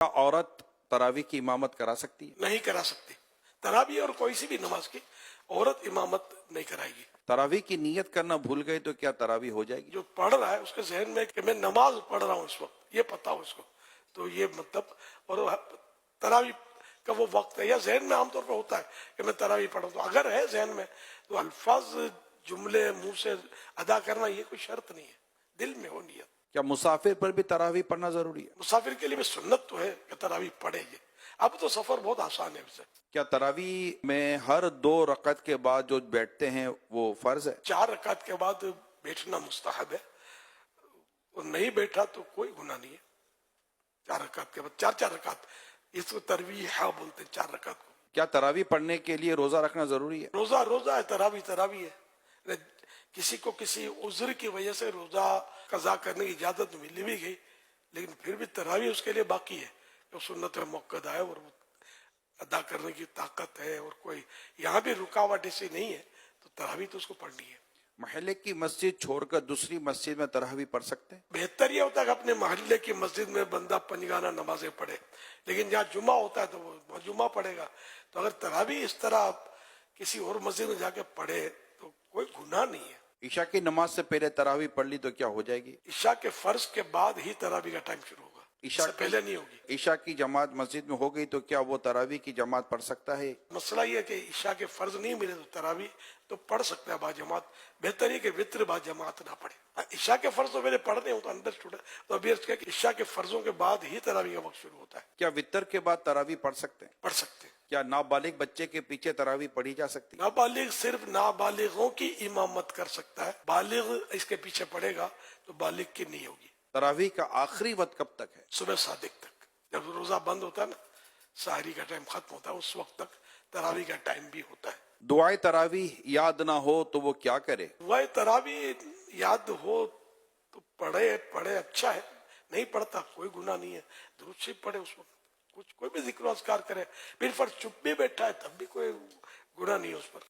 کیا عورت تراویح کی امامت کرا سکتی ہے؟ نہیں کرا سکتی. تراویح اور کوئی سی بھی نماز کی عورت امامت نہیں کرائے گی. تراویح کی نیت کرنا بھول گئے تو کیا تراویح ہو جائے گی؟ جو پڑھ رہا ہے اس کے ذہن میں کہ میں نماز پڑھ رہا ہوں اس وقت، یہ پتہ ہو اس کو، تو یہ مطلب اور تراویح کا وہ وقت ہے یا ذہن میں عام طور پہ ہوتا ہے کہ میں تراویح پڑھوں، تو اگر ہے ذہن میں تو الفاظ جملے منہ سے ادا کرنا یہ کوئی شرط نہیں ہے، دل میں ہو نیت. کیا مسافر پر بھی تراویح پڑھنا ضروری ہے؟ مسافر کے لیے بھی سنت تو ہے کہ تراویح پڑھے یہ. اب تو سفر بہت آسان ہے اس سے. کیا تراویح میں ہر 2 رکعت کے بعد جو بیٹھتے ہیں وہ فرض ہے؟ 4 رکعت کے بعد بیٹھنا مستحب ہے، اور نہیں بیٹھا تو کوئی گناہ نہیں ہے. 4 رکعت کے بعد 4 رکعت، اس کو ترویح بولتے ہیں 4 رکعت کو. کیا تراویح پڑھنے کے لیے روزہ رکھنا ضروری ہے؟ روزہ ہے، تراویح ہے. کسی کو کسی عذر کی وجہ سے روزہ قضا کرنے کی اجازت ملی بھی گئی، لیکن پھر بھی تراویح اس کے لیے باقی ہے. جو سنت موقع ہے اور وہ ادا کرنے کی طاقت ہے، اور کوئی یہاں بھی رکاوٹ ایسی نہیں ہے، تو تراویح تو اس کو پڑھنی ہے. محلے کی مسجد چھوڑ کر دوسری مسجد میں تراویح پڑھ سکتے ہیں؟ بہتر یہ ہوتا ہے کہ اپنے محلے کی مسجد میں بندہ پنجگانہ نمازیں پڑھے، لیکن جہاں جمعہ ہوتا ہے تو وہ جمعہ پڑھے گا. تو اگر تراویح اس طرح کسی اور مسجد میں جا کے پڑھے تو کوئی گناہ نہیں ہے. عشاء کی نماز سے پہلے تراویح پڑھ لی تو کیا ہو جائے گی؟ عشاء کے فرض کے بعد ہی تراویح کا ٹائم شروع ہوگا، اس سے پہلے نہیں ہوگی. عشاء کی جماعت مسجد میں ہو گئی تو کیا وہ تراویح کی جماعت پڑھ سکتا ہے؟ مسئلہ یہ ہے کہ عشاء کے فرض نہیں ملے تو تراویح تو پڑھ سکتا ہے با جماعت. بہتر یہ کہ وطر با جماعت نہ پڑھے. عشاء کے فرض تو میرے پڑھنے ہوں تو انڈرسٹوڈ ہے، تو ابھی اس کہ عشاء کے فرضوں کے بعد ہی تراویح کا وقت شروع ہوتا ہے. کیا وطر کے بعد تراویح پڑھ سکتے ہیں؟ پڑھ سکتے ہیں. کیا نابالغ بچے کے پیچھے تراویح پڑھی جا سکتی ہے؟ نابالغ صرف نابالغوں کی امامت کر سکتا ہے، بالغ اس کے پیچھے پڑے گا تو بالغ کی نہیں ہوگی. تراویح کا آخری وقت کب تک ہے؟ صبح صادق تک. جب روزہ بند ہوتا ہے نا، سحری کا ٹائم ختم ہوتا ہے، اس وقت تک تراویح کا ٹائم بھی ہوتا ہے. دعائے تراویح یاد نہ ہو تو وہ کیا کرے؟ دعائے تراویح یاد ہو تو پڑھے اچھا ہے، نہیں پڑھتا کوئی گناہ نہیں ہے. درود شریف پڑھے اس وقت، کوئی بھی ذکر و اذکار کرے. پھر فرض چپ بھی بیٹھا ہے تب بھی کوئی گناہ نہیں ہے اس پر.